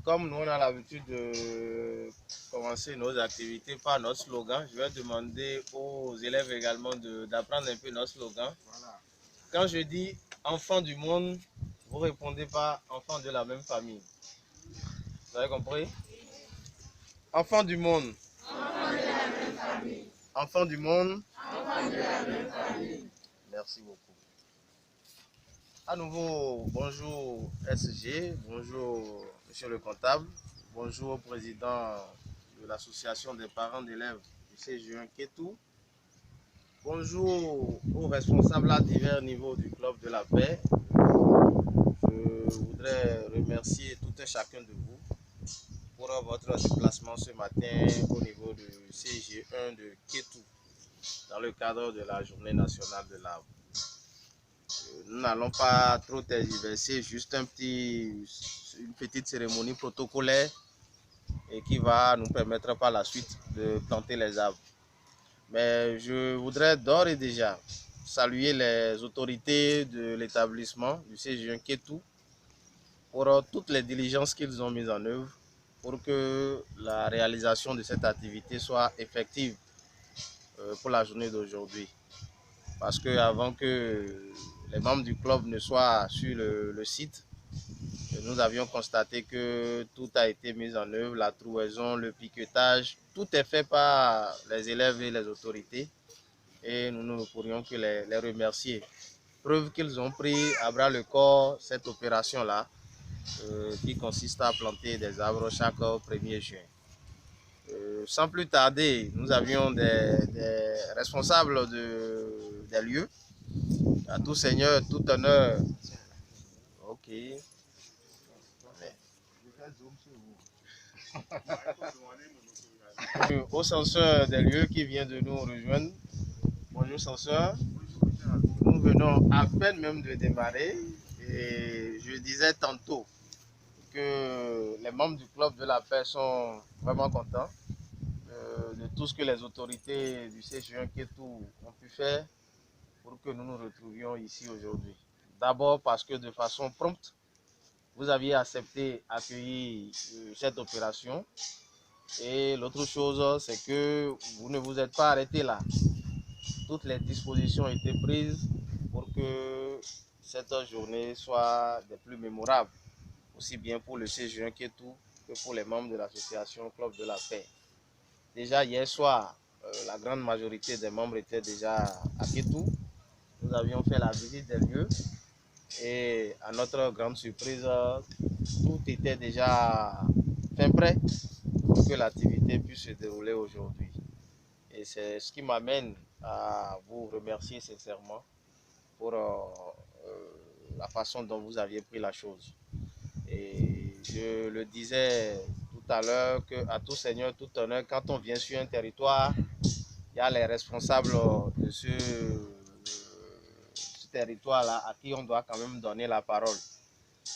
Comme nous on a l'habitude de commencer nos activités par notre slogan, je vais demander aux élèves également d'apprendre un peu notre slogan. Voilà. Quand je dis enfant du monde, vous répondez pas enfant de la même famille. Vous avez compris? Enfant du monde. Enfant de la même famille. Enfant du monde. Enfant de la même famille. Merci beaucoup. À nouveau, bonjour SG, bonjour monsieur le comptable, bonjour au président de l'association des parents d'élèves du CG1 Kétou, bonjour aux responsables à divers niveaux du club de la paix. Je voudrais remercier tout un chacun de vous pour votre déplacement ce matin au niveau du CG1 de Kétou dans le cadre de la journée nationale de l'arbre. Nous n'allons pas trop tergiverser, juste une petite cérémonie protocolaire et qui va nous permettre par la suite de planter les arbres. Mais je voudrais d'ores et déjà saluer les autorités de l'établissement du CG1 Kétou pour toutes les diligences qu'ils ont mises en œuvre pour que la réalisation de cette activité soit effective pour la journée d'aujourd'hui. Parce que avant que les membres du club ne soient sur le site, nous avions constaté que tout a été mis en œuvre, la trouaison, le piquetage, tout est fait par les élèves et les autorités et nous ne pourrions que les remercier. Preuve qu'ils ont pris à bras le corps cette opération-là qui consiste à planter des arbres chaque 1er juin. Sans plus tarder, nous avions des responsables des lieux. À tout seigneur, tout honneur. Ok. Au censeur des lieux qui vient de nous rejoindre. Bonjour censeur. Nous venons à peine même de démarrer et je disais tantôt que les membres du club de la paix sont vraiment contents de tout ce que les autorités du CG1 Kétou ont pu faire pour que nous nous retrouvions ici aujourd'hui. D'abord parce que de façon prompte, vous aviez accepté d'accueillir cette opération. Et l'autre chose, c'est que vous ne vous êtes pas arrêté là. Toutes les dispositions ont été prises pour que cette journée soit des plus mémorables, aussi bien pour le CG1 Kétou que pour les membres de l'association Club de la Paix. Déjà hier soir, la grande majorité des membres étaient déjà à Kétou. Nous avions fait la visite des lieux et à notre grande surprise, tout était déjà fin prêt pour que l'activité puisse se dérouler aujourd'hui. Et c'est ce qui m'amène à vous remercier sincèrement pour la façon dont vous aviez pris la chose. Et je le disais tout à l'heure qu'à tout seigneur, tout honneur, quand on vient sur un territoire, il y a les responsables de ce territoire-là à qui on doit quand même donner la parole.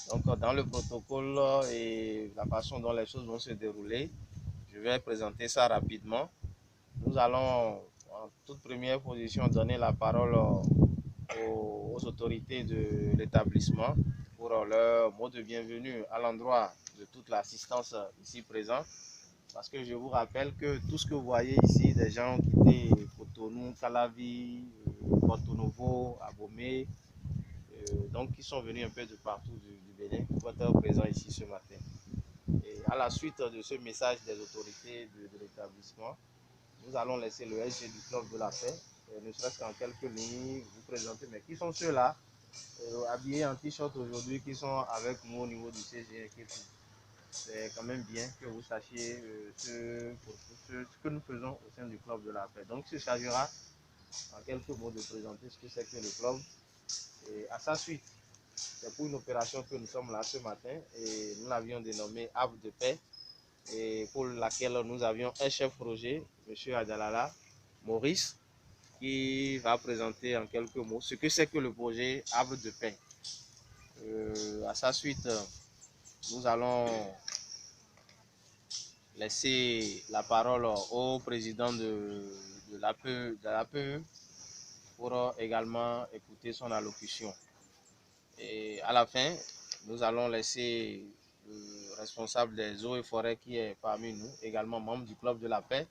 Donc dans le protocole et la façon dont les choses vont se dérouler, je vais présenter ça rapidement. Nous allons en toute première position donner la parole aux autorités de l'établissement pour leur mot de bienvenue à l'endroit de toute l'assistance ici présente. Parce que je vous rappelle que tout ce que vous voyez ici, des gens qui quitté Cotonou, Calavi, Porto Novo, Abomey, donc qui sont venus un peu de partout du Bénin pour être présents ici ce matin. Et à la suite de ce message des autorités de l'établissement, nous allons laisser le SG du club de la paix, ne serait-ce qu'en quelques lignes, vous présenter. Mais qui sont ceux-là, habillés en t-shirt aujourd'hui, qui sont avec nous au niveau du CG? C'est quand même bien que vous sachiez ce que nous faisons au sein du club de la paix. Donc, il s'agira en quelques mots de présenter ce que c'est que le club. Et à sa suite, c'est pour une opération que nous sommes là ce matin et nous l'avions dénommé Arbre de paix. et pour laquelle nous avions un chef projet, M. Adjalala Maurice, qui va présenter en quelques mots ce que c'est que le projet Arbre de paix. À sa suite, nous allons laisser la parole au président de l'APE pour également écouter son allocution. Et à la fin, nous allons laisser le responsable des eaux et forêts qui est parmi nous, également membre du Club de la Paix,